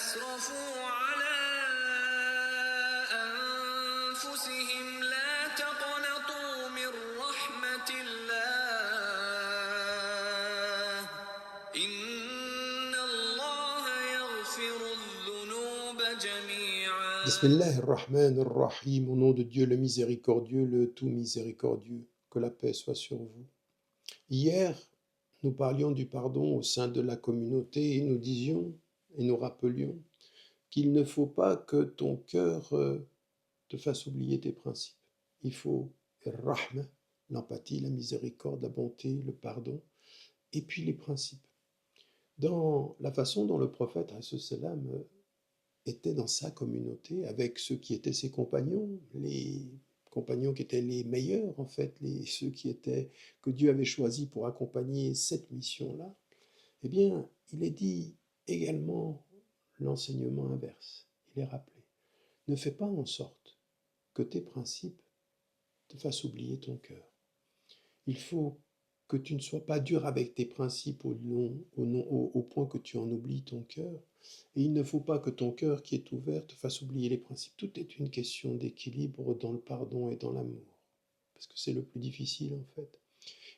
أسرفوا على أنفسهم لا تقنطوا من رحمة الله إن الله يغفر الذنوب جميعا. Bismillah ar-Rahman ar-Rahim, au nom de Dieu le miséricordieux, le tout miséricordieux, que la paix soit sur vous. Hier, nous parlions du pardon au sein de la communauté et nous disions et nous rappelions qu'il ne faut pas que ton cœur te fasse oublier tes principes. Il faut ar-Rahma, l'empathie, la miséricorde, la bonté, le pardon, et puis les principes. Dans la façon dont le prophète salam était dans sa communauté avec ceux qui étaient ses compagnons, les compagnons qui étaient les meilleurs en fait, ceux que Dieu avait choisis pour accompagner cette mission-là, eh bien, il est dit également l'enseignement inverse. Il est rappelé. Ne fais pas en sorte que tes principes te fassent oublier ton cœur. Il faut que tu ne sois pas dur avec tes principes au point que tu en oublies ton cœur. Et il ne faut pas que ton cœur qui est ouvert te fasse oublier les principes. Tout est une question d'équilibre dans le pardon et dans l'amour. Parce que c'est le plus difficile en fait.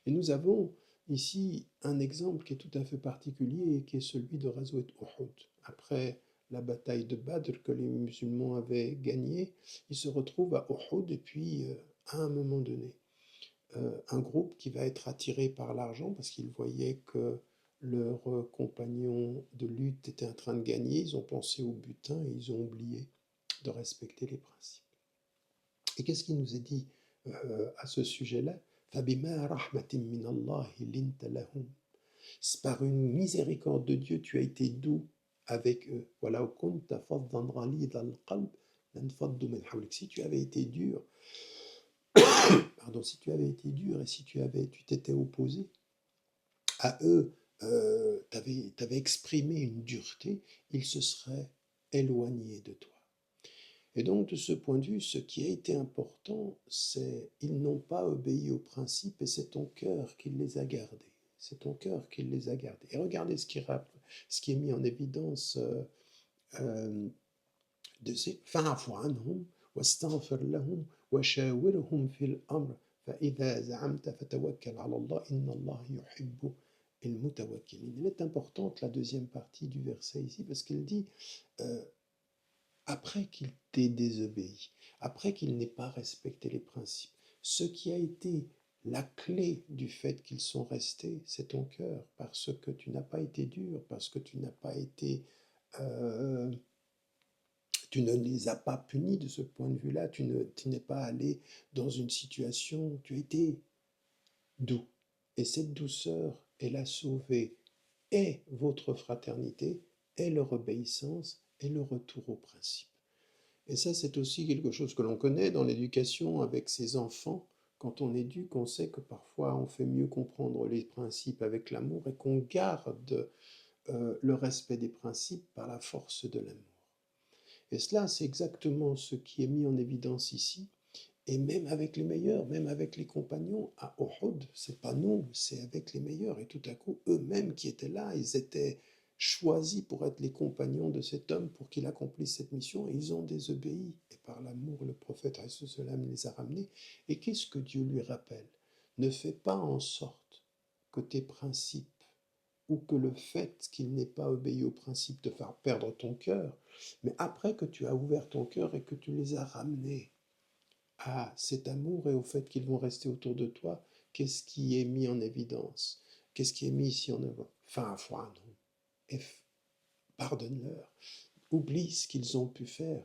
Et nous avons ici un exemple qui est tout à fait particulier et qui est celui de Ghazwat Uhud. Après la bataille de Badr que les musulmans avaient gagnée, ils se retrouvent à Uhud et puis à un moment donné, un groupe qui va être attiré par l'argent parce qu'ils voyaient que leurs compagnons de lutte étaient en train de gagner, ils ont pensé au butin et ils ont oublié de respecter les principes. Et qu'est-ce qui nous est dit à ce sujet-là? C'est par une miséricorde de Dieu, tu as été doux avec eux. Si tu avais été dur, si tu avais été dur et si tu t'étais opposé à eux, tu avais exprimé une dureté, ils se seraient éloignés de toi. Et donc, de ce point de vue, ce qui a été important, c'est ils n'ont pas obéi aux principes et c'est ton cœur qui les a gardés. C'est ton cœur qui les a gardés. Et regardez ce qui est mis en évidence de ces fa'fu anhum wastaghfir lahum washawirhum fil amr فإذا زعمت فتوكل على الله إن الله يحب المتوكلين. Elle est importante la deuxième partie du verset ici parce qu'elle dit après qu'il t'ait désobéi, après qu'il n'ait pas respecté les principes, ce qui a été la clé du fait qu'ils sont restés, c'est ton cœur, parce que tu n'as pas été dur, parce que tu n'as pas été tu ne les as pas punis de ce point de vue-là, tu n'es pas allé dans une situation, tu as été doux. Et cette douceur, elle a sauvé et votre fraternité, et leur obéissance, et le retour au principe. Et ça, c'est aussi quelque chose que l'on connaît dans l'éducation avec ses enfants. Quand on éduque, on sait que parfois on fait mieux comprendre les principes avec l'amour et qu'on garde le respect des principes par la force de l'amour. Et cela, c'est exactement ce qui est mis en évidence ici. Et même avec les meilleurs, même avec les compagnons à Uhud, c'est pas nous, c'est avec les meilleurs. Et tout à coup, eux-mêmes qui étaient là, ils étaient choisis pour être les compagnons de cet homme pour qu'il accomplisse cette mission. Et ils ont désobéi. Et par l'amour, le prophète les a ramenés. Et qu'est-ce que Dieu lui rappelle? Ne fais pas en sorte que tes principes ou que le fait qu'il n'ait pas obéi aux principes te fasse perdre ton cœur, mais après que tu as ouvert ton cœur et que tu les as ramenés à cet amour et au fait qu'ils vont rester autour de toi, qu'est-ce qui est mis en évidence? Qu'est-ce qui est mis ici en avant? Et pardonne-leur. Oublie ce qu'ils ont pu faire.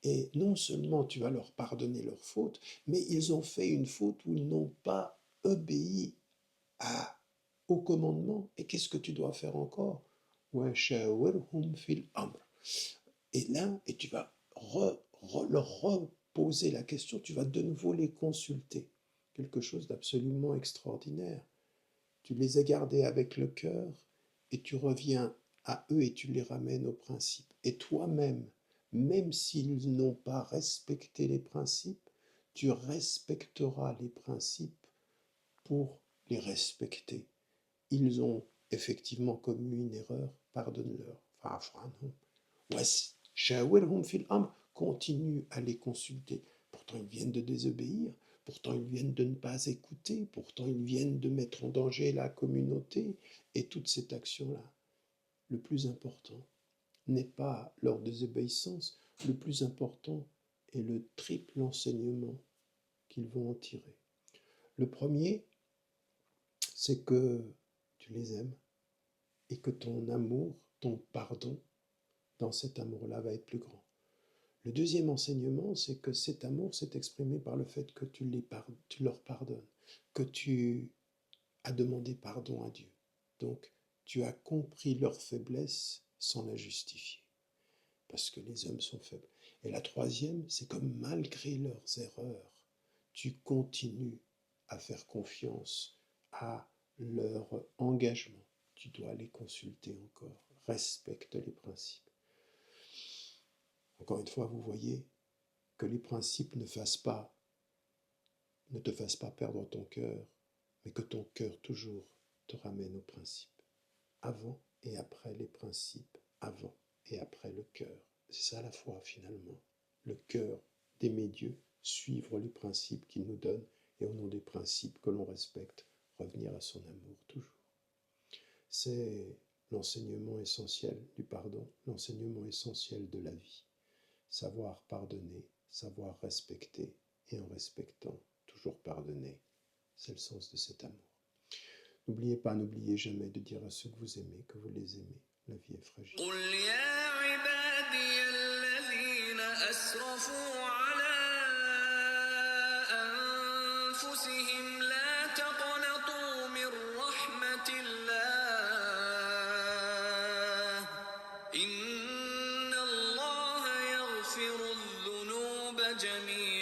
Et non seulement tu vas leur pardonner leurs fautes, mais ils ont fait une faute où ils n'ont pas obéi au commandement. Et qu'est-ce que tu dois faire encore? Et là, et tu vas leur reposer la question, tu vas de nouveau les consulter. Quelque chose d'absolument extraordinaire. Tu les as gardés avec le cœur et tu reviens à eux et tu les ramènes au principe. Et toi-même, même s'ils n'ont pas respecté les principes, tu respecteras les principes pour les respecter. Ils ont effectivement commis une erreur, pardonne-leur. Shawirhum fil amr, continue à les consulter. Pourtant, ils viennent de désobéir, pourtant, ils viennent de ne pas écouter, pourtant, ils viennent de mettre en danger la communauté. Et toute cette action-là, le plus important n'est pas leur désobéissance, le plus important est le triple enseignement qu'ils vont en tirer. Le premier, c'est que tu les aimes et que ton amour, ton pardon, dans cet amour-là va être plus grand. Le deuxième enseignement, c'est que cet amour s'est exprimé par le fait que tu leur pardonnes, que tu as demandé pardon à Dieu. Donc, tu as compris leur faiblesse sans la justifier, parce que les hommes sont faibles. Et la troisième, c'est que malgré leurs erreurs, tu continues à faire confiance à leur engagement. Tu dois les consulter encore. Respecte les principes. Encore une fois, vous voyez que les principes ne te fassent pas perdre ton cœur, mais que ton cœur toujours te ramène aux principes. Avant et après les principes, avant et après le cœur. C'est ça la foi finalement. Le cœur d'aimer Dieu, suivre les principes qu'il nous donne et au nom des principes que l'on respecte, revenir à son amour toujours. C'est l'enseignement essentiel du pardon, l'enseignement essentiel de la vie. Savoir pardonner, savoir respecter et en respectant, toujours pardonner. C'est le sens de cet amour. N'oubliez pas, n'oubliez jamais de dire à ceux que vous aimez que vous les aimez. La vie est fragile. قل يا عبادي الذين أسرفوا على أنفسهم لا تقنطوا من رحمة الله إن الله يغفر الذنوب جميعا